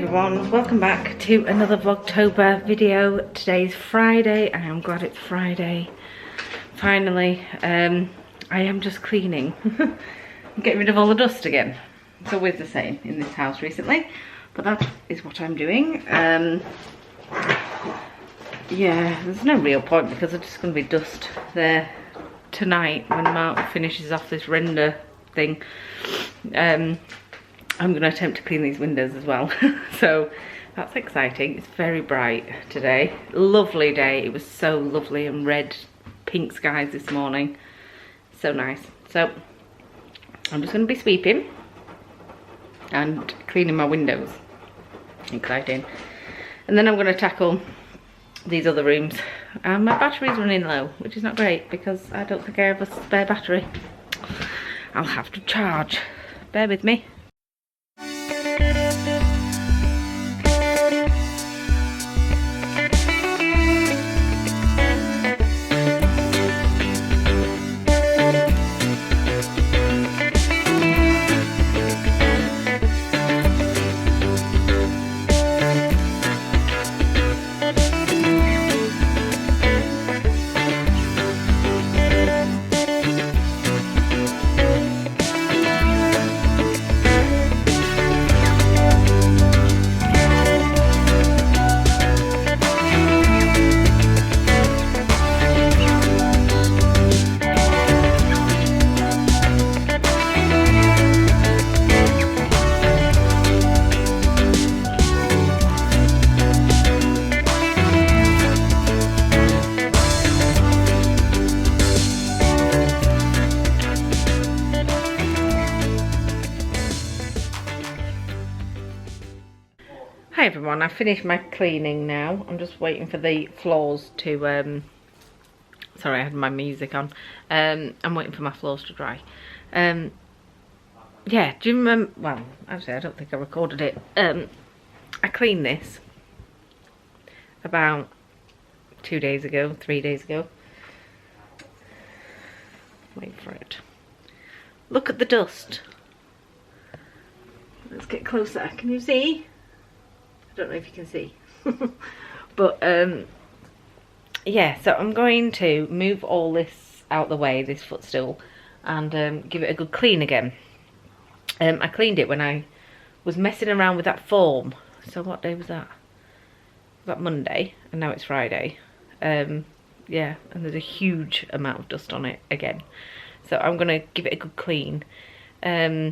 everyone, welcome back to another Vlogtober video. Today's Friday. I am glad it's Friday. Finally, I am just cleaning. I'm getting rid of all the dust again. It's always the same in this house recently, but that is what I'm doing. Yeah, there's no real point because there's just going to be dust there tonight when Mark finishes off this render thing. I'm going to attempt to clean these windows as well. So that's exciting. It's very bright today. Lovely day. It was so lovely and red, pink skies this morning. So nice. So I'm just going to be sweeping and cleaning my windows. Exciting. And then I'm going to tackle these other rooms. And my battery's running low, which is not great because I don't think I have a spare battery. I'll have to charge. Bear with me. Hi everyone, I've finished my cleaning now. I'm just waiting for the floors to, sorry I had my music on. I'm waiting for my floors to dry. Yeah, do you remember, well actually I don't think I recorded it. I cleaned this about 2 days ago, 3 days ago. Wait for it. Look at the dust. Let's get closer, can you see? I don't know if you can see. But yeah, so I'm going to move all this out the way, this footstool, and give it a good clean again. I cleaned it when I was messing around with that form. So what day was that? Was that Monday? And now it's Friday. Yeah, and there's a huge amount of dust on it again. So I'm going to give it a good clean. I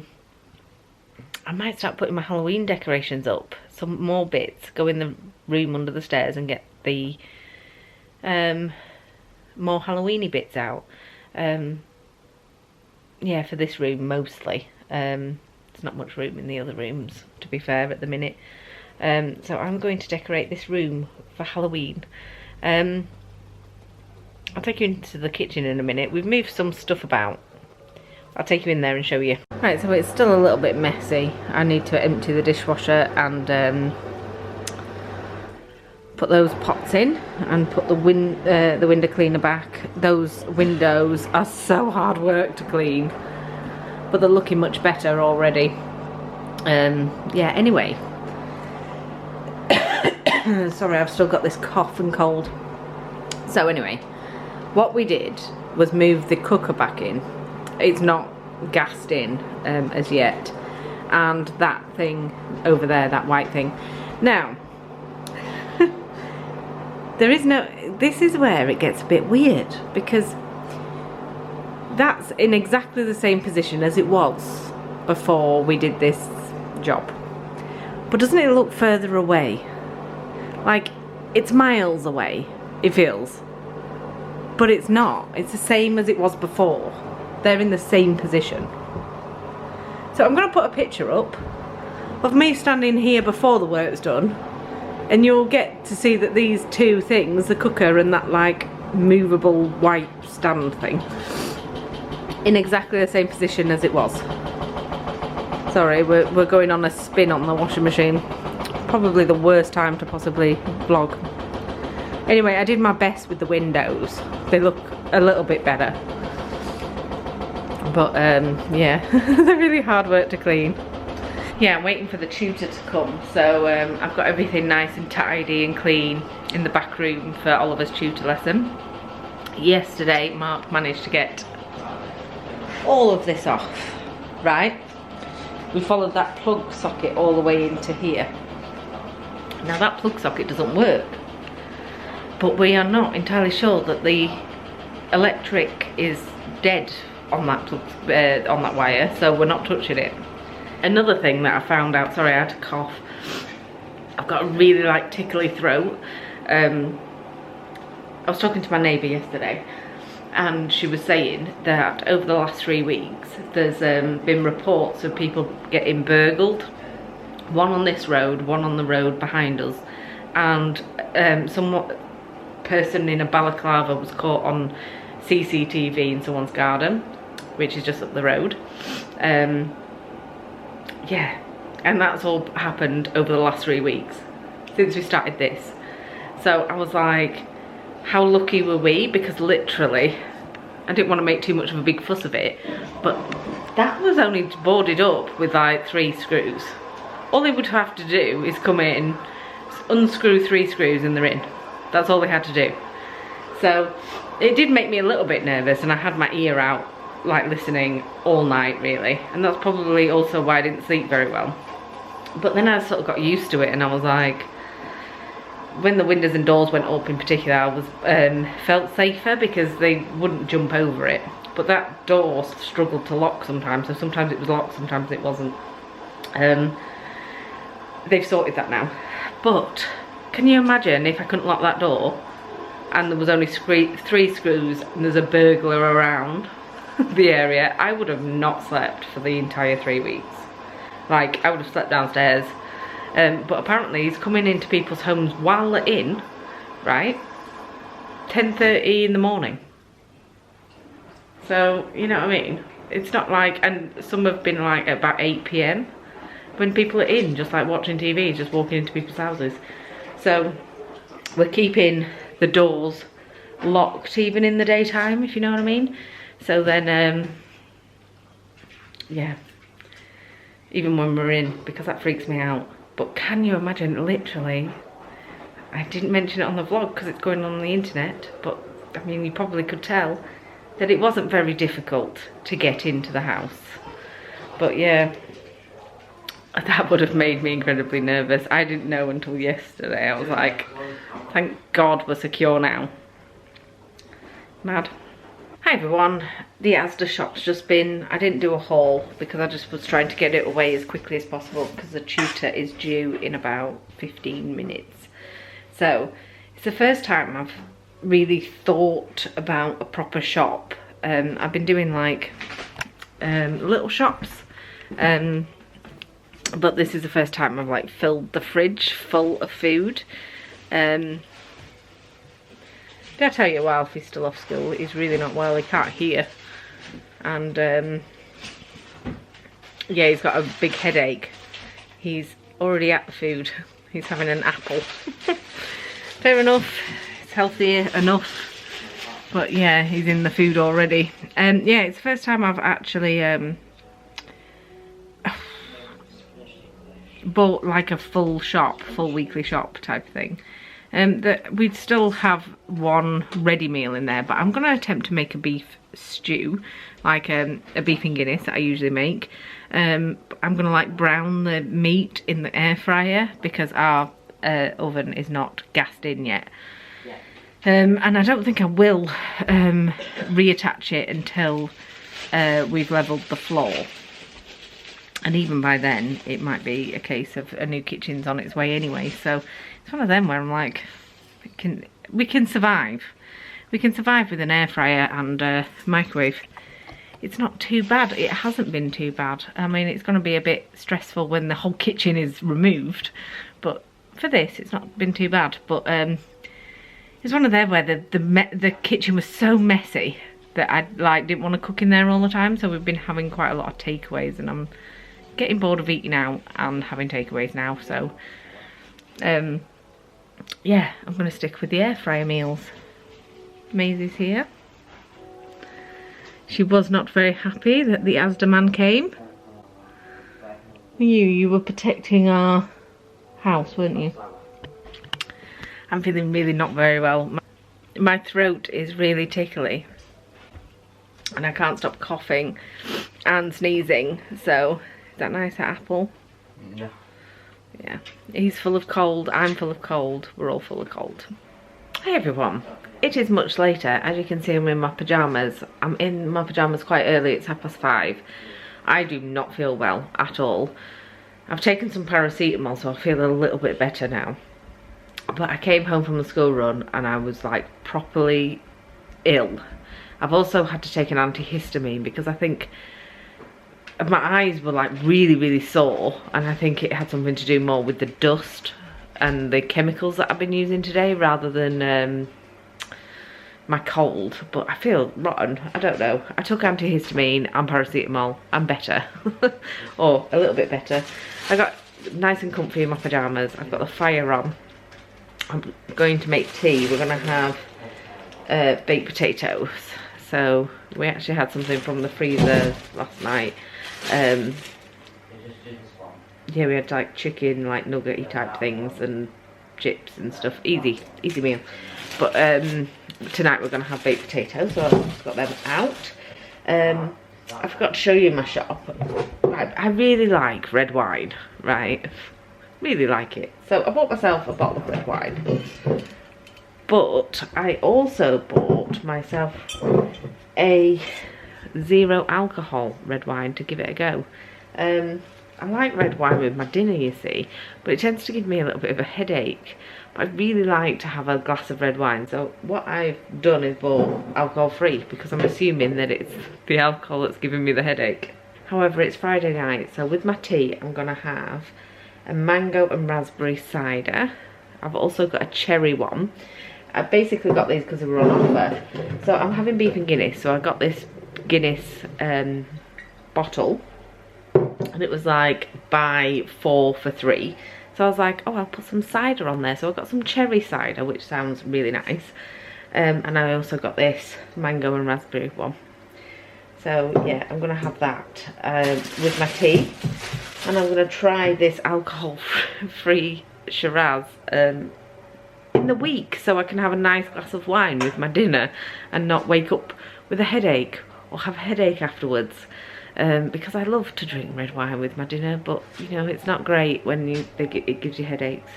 might start putting my Halloween decorations up. Some more bits. Go in the room under the stairs and get the more Halloweeny bits out. Yeah, for this room mostly. There's not much room in the other rooms, to be fair, at the minute. So I'm going to decorate this room for Halloween. I'll take you into the kitchen in a minute. We've moved some stuff about. I'll take you in there and show you. Right, so it's still a little bit messy. I need to empty the dishwasher and put those pots in and put the window cleaner back. Those windows are so hard work to clean, but they're looking much better already. Yeah, anyway. Sorry, I've still got this cough and cold. So anyway, what we did was move the cooker back in. It's not gassed in as yet, and that thing over there, that white thing. Now there is no, this is where it gets a bit weird, because that's in exactly the same position as it was before we did this job, but doesn't it look further away? Like it's miles away, it feels, but it's not. It's the same as it was before. They're in the same position. So I'm going to put a picture up of me standing here before the work's done, and you'll get to see that these two things, the cooker and that like movable white stand thing, in exactly the same position as it was. Sorry, we're going on a spin on the washing machine. Probably the worst time to possibly vlog. Anyway, I did my best with the windows. They look a little bit better. But yeah, they're really hard work to clean. Yeah, I'm waiting for the tutor to come, so I've got everything nice and tidy and clean in the back room for Oliver's tutor lesson. Yesterday, Mark managed to get all of this off, right? We followed that plug socket all the way into here. Now that plug socket doesn't work, but we are not entirely sure that the electric is dead on that plug, on that wire, so we're not touching it. Another thing that I found out, sorry I had to cough, I've got a really like tickly throat. I was talking to my neighbour yesterday and she was saying that over the last 3 weeks there's been reports of people getting burgled. One on this road, one on the road behind us, and some person in a balaclava was caught on CCTV in someone's garden, which is just up the road. Yeah, and that's all happened over the last 3 weeks since we started this. So I was like, how lucky were we? Because literally, I didn't want to make too much of a big fuss of it, but that was only boarded up with like 3 screws. All they would have to do is come in, unscrew 3 screws and they're in. That's all they had to do. So it did make me a little bit nervous, and I had my ear out like listening all night really, and that's probably also why I didn't sleep very well. But then I sort of got used to it, and I was like, when the windows and doors went up in particular, I was felt safer because they wouldn't jump over it. But that door struggled to lock sometimes, so sometimes it was locked, sometimes it wasn't. They've sorted that now, but can you imagine if I couldn't lock that door and there was only 3 screws and there's a burglar around the area? I would have not slept for the entire 3 weeks. Like, I would have slept downstairs. But apparently he's coming into people's homes while they're in, right? 10:30 in the morning. So, you know what I mean? It's not like, and some have been like at about 8 PM. When people are in, just like watching TV, just walking into people's houses. So we're keeping the doors locked even in the daytime, if you know what I mean. So then, yeah, even when we're in, because that freaks me out. But can you imagine, literally, I didn't mention it on the vlog because it's going on the internet, but I mean, you probably could tell that it wasn't very difficult to get into the house. But yeah, that would have made me incredibly nervous. I didn't know until yesterday. I was like, thank God we're secure now. Mad. Hi everyone, the Asda shop's just been, I didn't do a haul because I just was trying to get it away as quickly as possible because the tutor is due in about 15 minutes. So it's the first time I've really thought about a proper shop. I've been doing like little shops, but this is the first time I've like filled the fridge full of food. Did I tell you while Alfie's still off school, he's really not well, he can't hear. And yeah, he's got a big headache. He's already at the food. He's having an apple. Fair enough, it's healthy enough. But yeah, he's in the food already. Yeah, it's the first time I've actually bought like a full weekly shop type thing. That we'd still have one ready meal in there, but I'm going to attempt to make a beef stew, like a beef and Guinness that I usually make. I'm going to like brown the meat in the air fryer because our oven is not gassed in yet. And I don't think I will reattach it until we've levelled the floor. And even by then, it might be a case of a new kitchen's on its way anyway. So it's one of them where I'm like, we can survive. We can survive with an air fryer and microwave. It's not too bad. It hasn't been too bad. I mean, it's going to be a bit stressful when the whole kitchen is removed. But for this, it's not been too bad. But it's one of them where the kitchen was so messy that I like didn't want to cook in there all the time. So we've been having quite a lot of takeaways, and I'm getting bored of eating out and having takeaways now. So yeah, I'm going to stick with the air fryer meals. Maisie's here. She was not very happy that the Asda man came. You were protecting our house, weren't you? I'm feeling really not very well. My throat is really tickly and I can't stop coughing and sneezing. So, is that nice, that apple? Yeah. Yeah. He's full of cold, I'm full of cold, we're all full of cold. Hey everyone. It is much later. As you can see, I'm in my pyjamas. I'm in my pyjamas quite early, it's 5:30. I do not feel well at all. I've taken some paracetamol, so I feel a little bit better now. But I came home from the school run and I was like properly ill. I've also had to take an antihistamine because I think my eyes were like really sore, and I think it had something to do more with the dust and the chemicals that I've been using today rather than my cold. But I feel rotten, I don't know. I took antihistamine and paracetamol, I'm better. Or a little bit better. I got nice and comfy in my pyjamas, I've got the fire on. I'm going to make tea. We're going to have baked potatoes. So we actually had something from the freezer last night. Yeah, we had like chicken, like nuggety type things and chips and stuff. Easy meal. But tonight we're going to have baked potatoes, so I've got them out. I forgot to show you my shop. Right, I really like red wine, right? Really like it. So I bought myself a bottle of red wine. But I also bought myself a 0 alcohol red wine to give it a go. I like red wine with my dinner, you see, but it tends to give me a little bit of a headache. But I really like to have a glass of red wine. So what I've done is bought alcohol free because I'm assuming that it's the alcohol that's giving me the headache. However, it's Friday night, so with my tea I'm gonna have a mango and raspberry cider. I've also got a cherry one. I basically got these because they were on offer. So I'm having beef and Guinness, so I got this Guinness bottle, and it was like buy 4 for 3. So I was like, oh, I'll put some cider on there. So I got some cherry cider, which sounds really nice. And I also got this mango and raspberry one. So yeah, I'm gonna have that with my tea. And I'm going to try this alcohol-free Shiraz in the week, so I can have a nice glass of wine with my dinner and not wake up with a headache or have a headache afterwards. Because I love to drink red wine with my dinner, but you know, it's not great when it gives you headaches.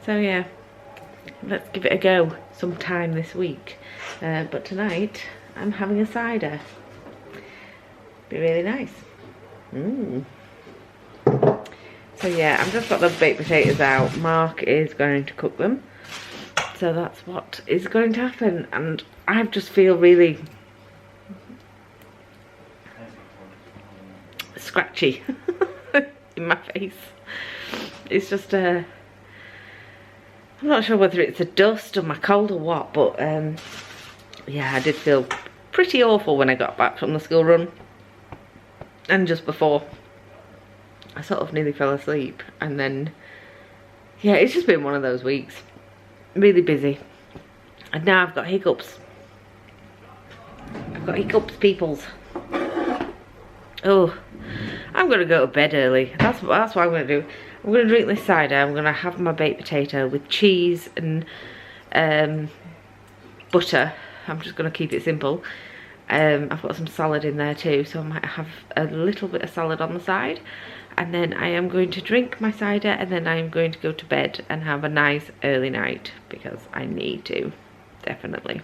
So yeah, let's give it a go sometime this week. But tonight, I'm having a cider. Be really nice. So yeah, I've just got the baked potatoes out. Mark is going to cook them. So that's what is going to happen. And I just feel really scratchy in my face. It's just I'm not sure whether it's a dust or my cold or what, but yeah, I did feel pretty awful when I got back from the school run. And just before, I sort of nearly fell asleep, and then yeah, it's just been one of those weeks. Really busy. And now I've got hiccups. I've got hiccups, peoples. Oh, I'm gonna go to bed early. That's what I'm gonna do. I'm gonna drink this cider. I'm gonna have my baked potato with cheese and butter. I'm just gonna keep it simple. I've got some salad in there too, so I might have a little bit of salad on the side. And then I am going to drink my cider, and then I am going to go to bed and have a nice early night because I need to, definitely.